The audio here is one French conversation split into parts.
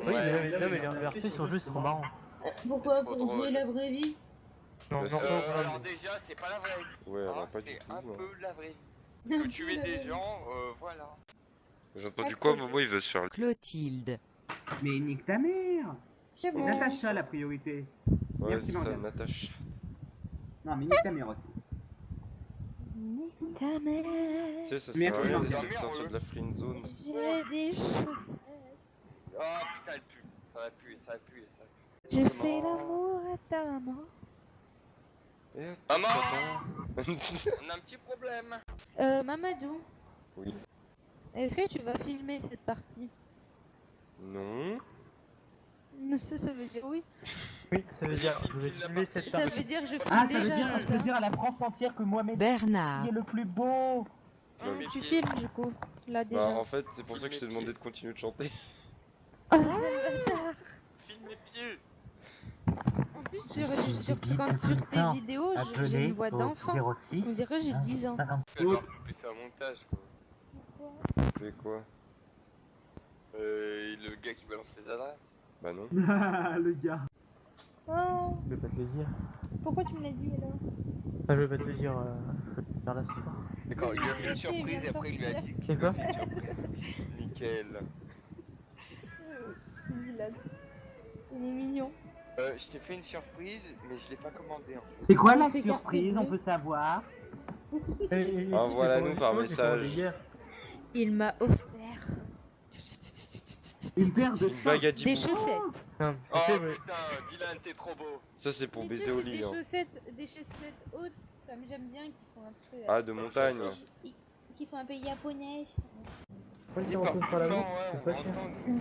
Oui, Ouais, non, mais les RP sur le jeu, c'est trop marrant. Pourquoi? trop Pour drôle. jouer la vraie vie? Non, Bah, non, ça- non, Alors déjà, c'est pas la vraie vie. Ouais, alors pas du c'est tout. un non. peu la vraie vie. Parce que tuer des gens, voilà. J'ai entendu Axel. quoi, Momo, il veut se faire... Clotilde. Mais nique ta mère. C'est bon. Natacha la priorité. Ouais, Merci, c'est ça, Morgane. Natacha. Non mais nique ta mère aussi. Nique ta mère. Tu sais, ça sert Merci, à rien Morgane. d'essayer de sortir de la friend zone. J'ai des chaussettes. Oh putain, elle pue. Ça va puer, ça va puer, ça va puer. Je fais l'amour à ta maman. Et Maman papa. On a un petit problème. Mamadou. Oui. Est-ce que tu vas filmer cette partie? Non. Ça veut dire oui. Oui, ça veut dire je vais filmer cette Ça partie. veut dire je filme Ah, ça déjà, veut dire, c'est ça ça? veut dire à la France entière que Mohamed Bernard. est le plus beau. Tu filmes du coup, là déjà. Bah, en fait, c'est pour ça que je t'ai demandé de continuer de chanter. Oh, c'est le bâtard. Filme mes pieds. En plus, sur tes vidéos, j'ai une voix d'enfant. 06 On dirait que j'ai 10 ans. 50. Alors, plus c'est un montage quoi. Pourquoi? Fais quoi? Le gars qui balance les adresses. Bah non. Le gars. Oh, Je vais pas te le dire. pourquoi tu me l'as dit alors? Enfin, je vais pas te le dire, je vais te faire la suite. D'accord, il lui a fait une Arrêtez, il surprise vient et après il lui a dit sortir. qu'il C'est lui a quoi? fait une surprise. Nickel. C'est Dylan. Il est mignon. Je t'ai fait une surprise, mais je l'ai pas commandé en fait. C'est quoi la C'est carte surprise? On bleue. peut savoir. Envoie-la-nous par message. Il m'a offert Une paire de Une bague à 10 des bouts. chaussettes. Non, Oh c'est vrai. putain, Dylan, t'es trop beau. Ça, c'est pour Mais tu baiser sais, au c'est lit. Hein. des chaussettes hautes, comme j'aime bien, qui font un peu. Ah, de montagne. Qui font un peu japonais. On Dis s'y pas retrouve par la puissant, bouche, ouais, c'est on pas va cher. entendre.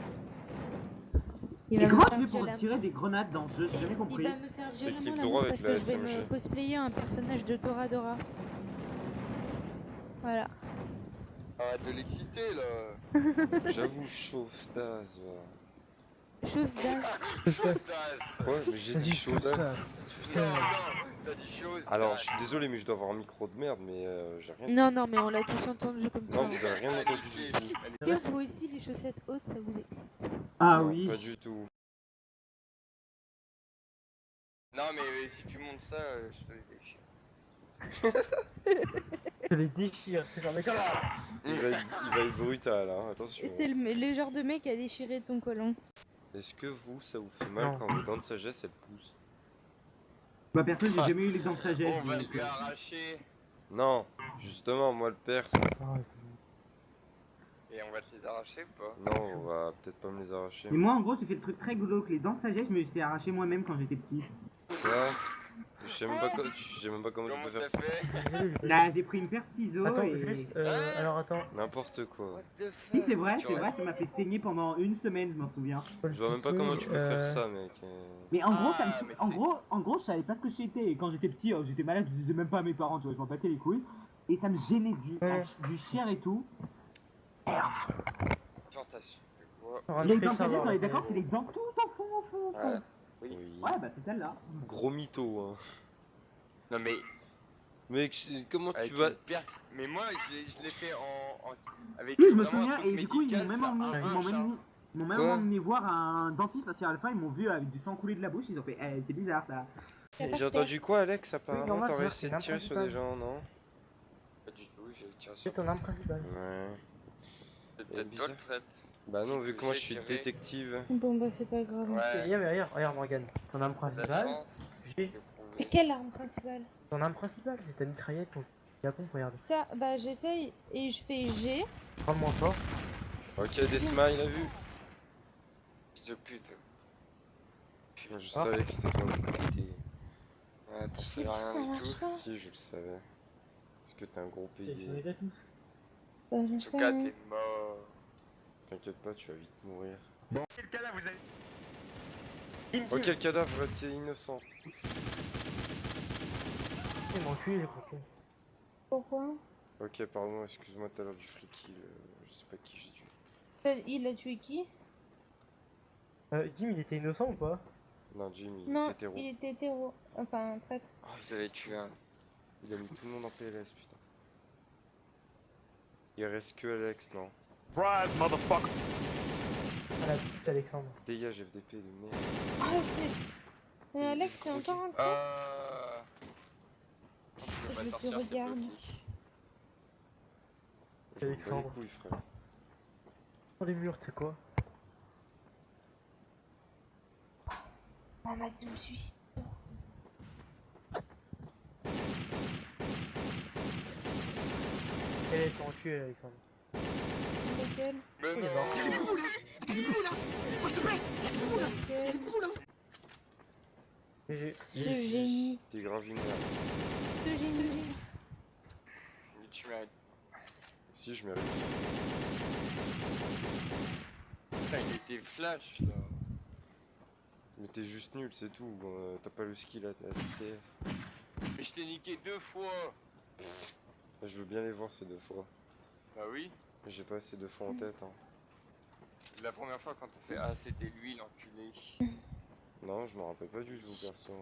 Il Et va comment me tu faire fais pour violemment. tirer des grenades dans ce jeu? J'ai jamais Il compris. va me faire C'est clic violemment droit l'amour avec parce la que je vais me SMG. cosplayer un personnage de Toradora. Voilà. Arrête de l'exciter là. J'avoue, chauffe-daze. Ouais. Chose d'as. Stas. Quoi? Mais j'ai dit Vas-y, chauffe-daze. Non, non, t'as dit chose. Alors, je suis désolé, mais je dois avoir un micro de merde, mais j'ai rien. Non, non, mais on l'a tous entendu comme Non, ça. vous avez rien entendu du tout. Que vous aussi, les chaussettes hautes, ça vous excite? Ah Non, oui. Pas du tout. Non, mais si tu montes ça, je te les déchire. Je les déchire, c'est genre, mais comment? Il va être brutal, hein, attention. C'est le genre de mec à déchirer ton collant. Est-ce que vous, ça vous fait mal Non. quand vos dents de sagesse elles poussent? Bah perso, j'ai jamais eu les dents de sagesse. On va donc, lui arracher Non, justement, moi le perse. Ah, et on va te les arracher ou pas? Non, on va peut-être pas me les arracher. Et moi, en gros, j'ai fait le truc très glauque. Les dents de sagesse, je me les suis arraché moi-même quand j'étais petit. Ouais. Je sais même pas comment tu Comment peux faire t'as ça. fait? Là, j'ai pris une paire de ciseaux Attends, et... juste, alors attends, N'importe quoi. What the Si, fuck? c'est vrai, Tu aurais- ça m'a fait saigner pendant une semaine, je m'en souviens. Je vois même pas comment tu peux faire ça, mec. Mais en gros, Ah, mais en gros, je savais pas ce que j'étais. Et quand j'étais petit, j'étais malade, je disais même pas à mes parents, tu vois, je m'en battais les couilles. Et ça me gênait du chien et tout. Genre, t'as su. Quoi? Les dents de sagesse, on est d'accord, c'est les dents tout au fond, au fond, au fond. Ouais. Oui. Ouais, bah c'est celle-là. Gros mytho, hein. Non, mais Mec, comment avec tu vas. une perte. Mais moi, je l'ai fait avec Oui, je me vraiment un souviens, truc et du coup, ils médical, m'ont même ça emmené, arrache, hein. ils m'ont même Quoi emmené voir un dentiste à Alpha, ils m'ont vu avec du sang coulé de la bouche, ils ont fait, eh, c'est bizarre ça. J'ai entendu quoi, Alex? Apparemment, normal, t'aurais c'est essayé de tirer sur des gens, non? Pas du tout, j'ai tiré c'est sur ton arme principale. Ouais. C'est peut-être toi bizarre. le traite. Bah non, vu que moi je J'ai suis tiré. détective. Bon, bah, c'est pas grave. Ouais. Regarde, mais regarde Morgane, ton arme T'as de la principale, chance. j'ai de prouver. Mais quelle arme principale? ton arme principale, c'est ta mitraillette, ton Japon, regarde. Ça, bah, j'essaye et je fais G. Prends-moi fort. Ok, des smiles, a vu? Fils de pute. Je savais que c'était toi le pété. Ouais, t'en Je sais sais que ça rien du marche tout. pas. Si, je le savais. Parce que t'es un gros payé. Bah, j'en En sais tout cas, rien. t'es mort. T'inquiète pas, tu vas vite mourir. Ok, le cadavre, t'es innocent. Il m'a enculé, les copains. Pourquoi? Ok, pardon, excuse-moi tout à l'heure du free kill. Je sais pas qui j'ai tué. Il a tué qui? Jim, il était innocent ou pas? Non, Jim, il Non, était hétéro. il était hétéro. Enfin, traître. Oh, vous avez tué un. Il a mis tout le monde en PLS, putain. Il reste que Alex, non? Surprise, motherfucker. la pute, Alexandre. Dégage FDP de merde. Ah, c'est. Alex, c'est encore un coup. Tu peux pas Je te sortir, c'est regarde. bloqué. Je me bats les Alexandre. couilles, frère. Sur les murs, c'est quoi? Mamadou suicide. Elle est enculée, Alexandre. Lequel? Mais Il est non. mort. Lequel? GG. Ce génie. T'es grave une merde. Ce génie. Mais tu mérites. Si, je mérite. Putain, il était flash là. Mais t'es juste nul, c'est tout. T'as pas le skill à CS. Mais je t'ai niqué 2 fois. Je veux bien les voir ces 2 fois. Bah oui. Mais j'ai pas assez de fois en tête. Hein. La première fois quand t'as fait ah c'était lui l'enculé. Non, je me rappelle pas du tout, perso.